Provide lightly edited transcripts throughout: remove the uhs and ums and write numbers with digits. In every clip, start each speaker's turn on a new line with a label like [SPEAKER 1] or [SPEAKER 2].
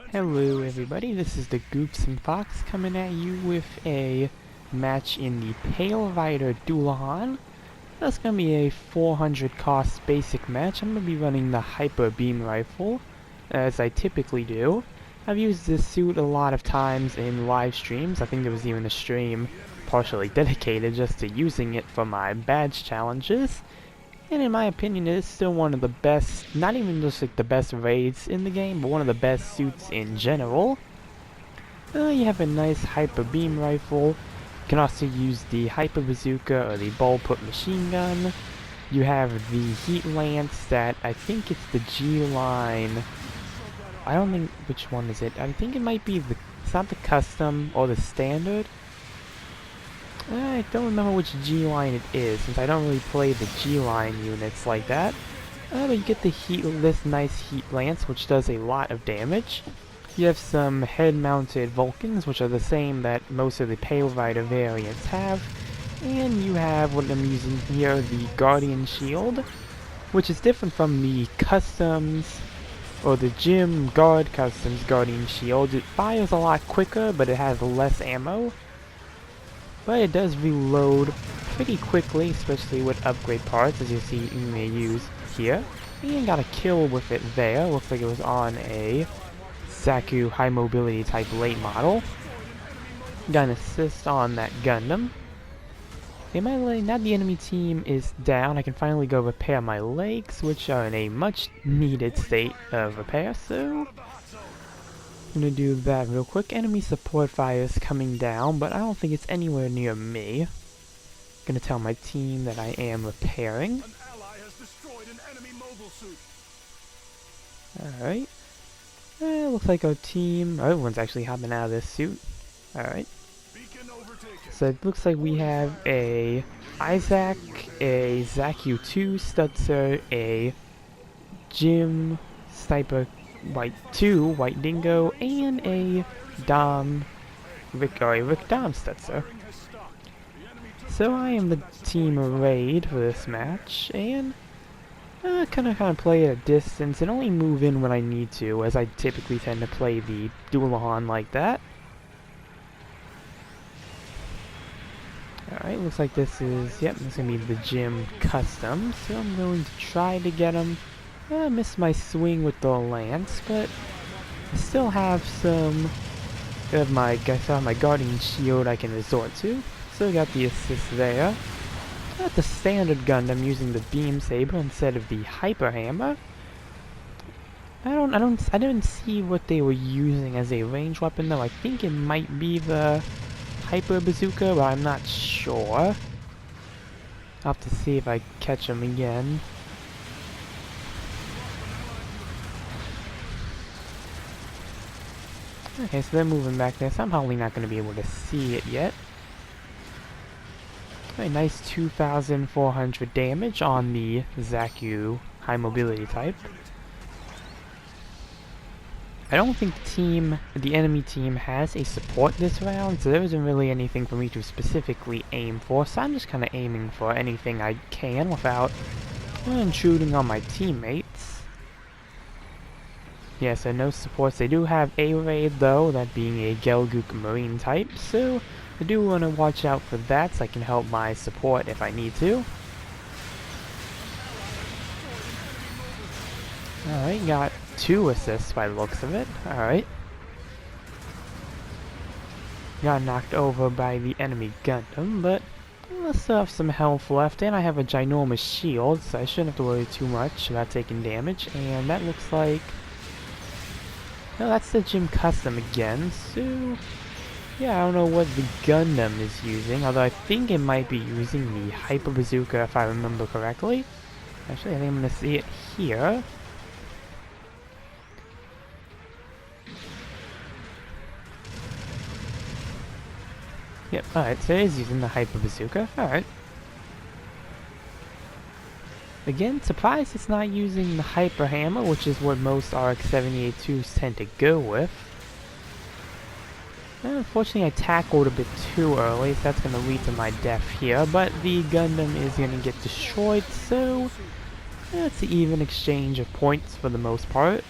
[SPEAKER 1] Hello everybody, this is the Goops and Fox coming at you with a match in the Pale Rider Dualahan. That's going to be a 400 cost basic match. I'm going to be running the Hyper Beam Rifle, as I typically do. I've used this suit a lot of times in live streams. I think there was even a stream partially dedicated just to using it for my badge challenges. And in my opinion, it is still one of the best, not even just like the best raids in the game, but one of the best suits in general. You have a nice Hyper Beam Rifle. You can also use the Hyper Bazooka or the Ball-Put Machine Gun. You have the Heat Lance that I think it's the G-Line. I don't think, which one is it? I think it might be the, it's not the Custom or the Standard. I don't remember which G-Line it is, since I don't really play the G-Line units like that. But you get this nice Heat Lance, which does a lot of damage. You have some head-mounted Vulcans, which are the same that most of the Pale Rider variants have. And you have what I'm using here, the Guardian Shield, which is different from the Customs, or the Gym Guard Customs Guardian Shield. It fires a lot quicker, but it has less ammo. But it does reload pretty quickly, especially with upgrade parts, as you see you may use here. And got a kill with it there. Looks like it was on a Zaku high mobility type late model. Got an assist on that Gundam. Okay, now the enemy team is down. I can finally go repair my legs, which are in a much needed state of repair, so I'm gonna do that real quick. Enemy support fire is coming down, but I don't think it's anywhere near me. Gonna tell my team that I am repairing. Alright. Looks like our team... Oh, everyone's actually hopping out of this suit. Alright. So it looks like we have a Isaac, a Zaku 2 Stutzer, a Jim Sniper White 2 White Dingo, and a Rick Dom Stutzer. So I am the team raid for this match, and kind of play at a distance and only move in when I need to, as I typically tend to play the Dualahan like that. Alright, looks like this is, yep, this is going to be the Gym Custom, so I'm going to try to get him. I missed my swing with the lance, but I still have some of my Guardian Shield I can resort to. Still got the assist there. Got the standard Gundam using the Beam Saber instead of the Hyper Hammer. I didn't see what they were using as a range weapon though. I think it might be the Hyper Bazooka, but I'm not sure. I'll have to see if I catch them again. Okay, so they're moving back there, so I'm probably not going to be able to see it yet. A nice 2,400 damage on the Zaku high mobility type. I don't think the enemy team has a support this round, so there isn't really anything for me to specifically aim for, so I'm just kind of aiming for anything I can without intruding on my teammates. Yeah, so no supports. They do have a raid though, that being a Gelgook Marine type, so I do want to watch out for that so I can help my support if I need to. Alright, got 2 assists by the looks of it. Alright. Got knocked over by the enemy Gundam, but I still have some health left, and I have a ginormous shield, so I shouldn't have to worry too much about taking damage, and that looks like... No, that's the Gym Custom again, so... Yeah, I don't know what the Gundam is using, although I think it might be using the Hyper Bazooka if I remember correctly. Actually, I think I'm going to see it here. Yep, alright, so it is using the Hyper Bazooka, alright. Again, surprised it's not using the Hyper Hammer, which is what most RX-78-2s tend to go with. Unfortunately, I tackled a bit too early, so that's going to lead to my death here, but the Gundam is going to get destroyed, so it's an even exchange of points for the most part.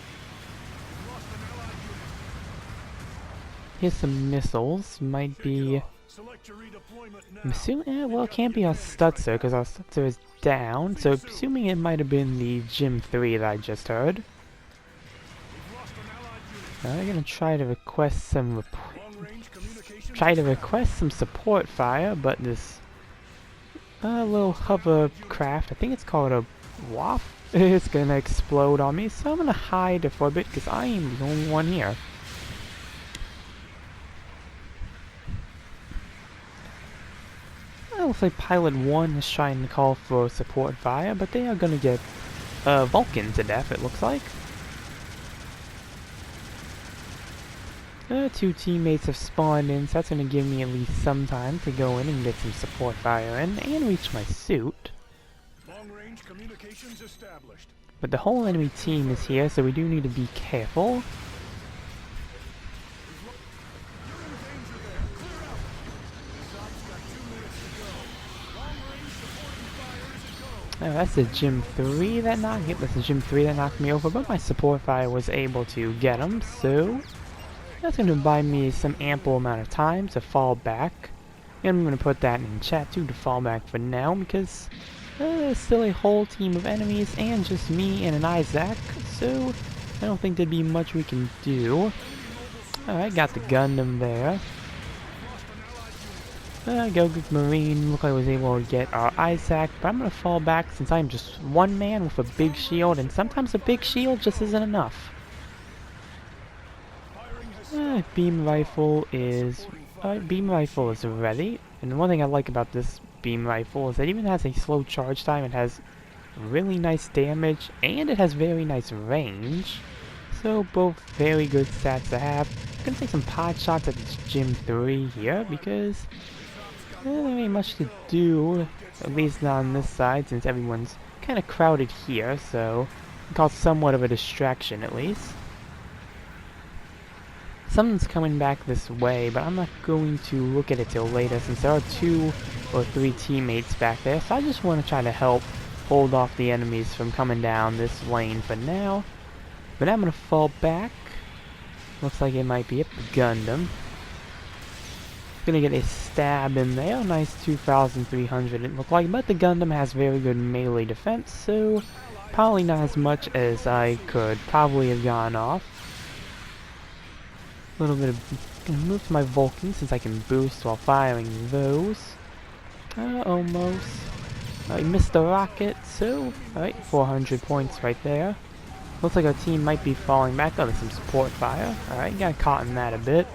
[SPEAKER 1] Here's some missiles. Might be... I'm assuming... well, it can't be our Stutzer, because our Stutzer is down. So, assuming it might have been the Gym 3 that I just heard. I'm gonna try to request some... support fire, but this... little hovercraft, I think it's called a WAF, is gonna explode on me, so I'm gonna hide for a bit, because I am the only one here. Looks like Pilot 1 is trying to call for support fire, but they are gonna get Vulcan to death, it looks like. Two teammates have spawned in, so that's gonna give me at least some time to go in and get some support fire in, and reach my suit.
[SPEAKER 2] Long-range communications established.
[SPEAKER 1] But the whole enemy team is here, so we do need to be careful. Oh, that's the Gym 3 that knocked me. That's the Gym 3 that knocked me over, but my support fire was able to get him, so that's going to buy me some ample amount of time to fall back. And I'm going to put that in chat too, to fall back for now, because there's still a whole team of enemies and just me and an Isaac, so I don't think there'd be much we can do. Alright, got the Gundam there. Go good Marine, look like I was able to get our Isaac, but I'm going to fall back since I'm just one man with a big shield, and sometimes a big shield just isn't enough. Beam rifle is ready, and one thing I like about this beam rifle is that even has a slow charge time, it has really nice damage, and it has very nice range, so both very good stats to have. I'm going to take some pot shots at this Gym 3 here, because there ain't much to do, at least not on this side, since everyone's kind of crowded here, so it cause somewhat of a distraction at least. Something's coming back this way, but I'm not going to look at it till later, since there are 2 or 3 teammates back there, so I just want to try to help hold off the enemies from coming down this lane for now. But I'm going to fall back. Looks like it might be a Gundam. Gonna get a stab in there, nice 2,300 it looked like, but the Gundam has very good melee defense, so probably not as much as I could probably have gone off. A little bit of, gonna move to my Vulcan since I can boost while firing those. Almost. I missed the rocket, so, alright, 400 points right there. Looks like our team might be falling back. Oh, there's some support fire. Alright, got caught in that a bit.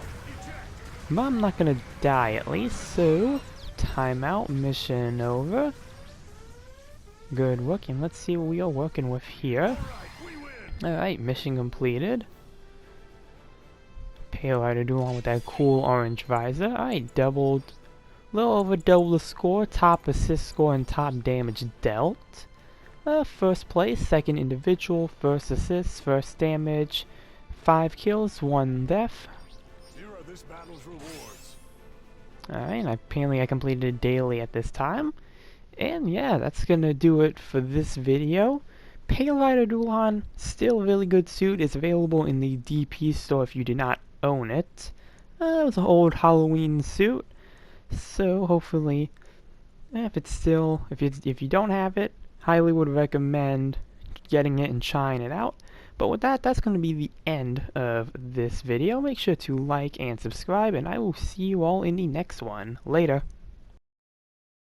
[SPEAKER 1] But I'm not gonna die at least, so timeout, mission over. Good working. Let's see what we are working with here. Alright, mission completed. Pale Rider Duon with that cool orange visor. Alright, doubled, a little over double the score, top assist score and top damage dealt. First place, second individual, first assist, first damage, 5 kills, 1 death. Alright, apparently I completed a daily at this time. And yeah, that's gonna do it for this video. Pale Rider Duon, still a really good suit. It's available in the DP store if you do not own it. It was an old Halloween suit, so hopefully, if you don't have it, highly would recommend getting it and trying it out. But with that, that's going to be the end of this video. Make sure to like and subscribe, and I will see you all in the next one. Later.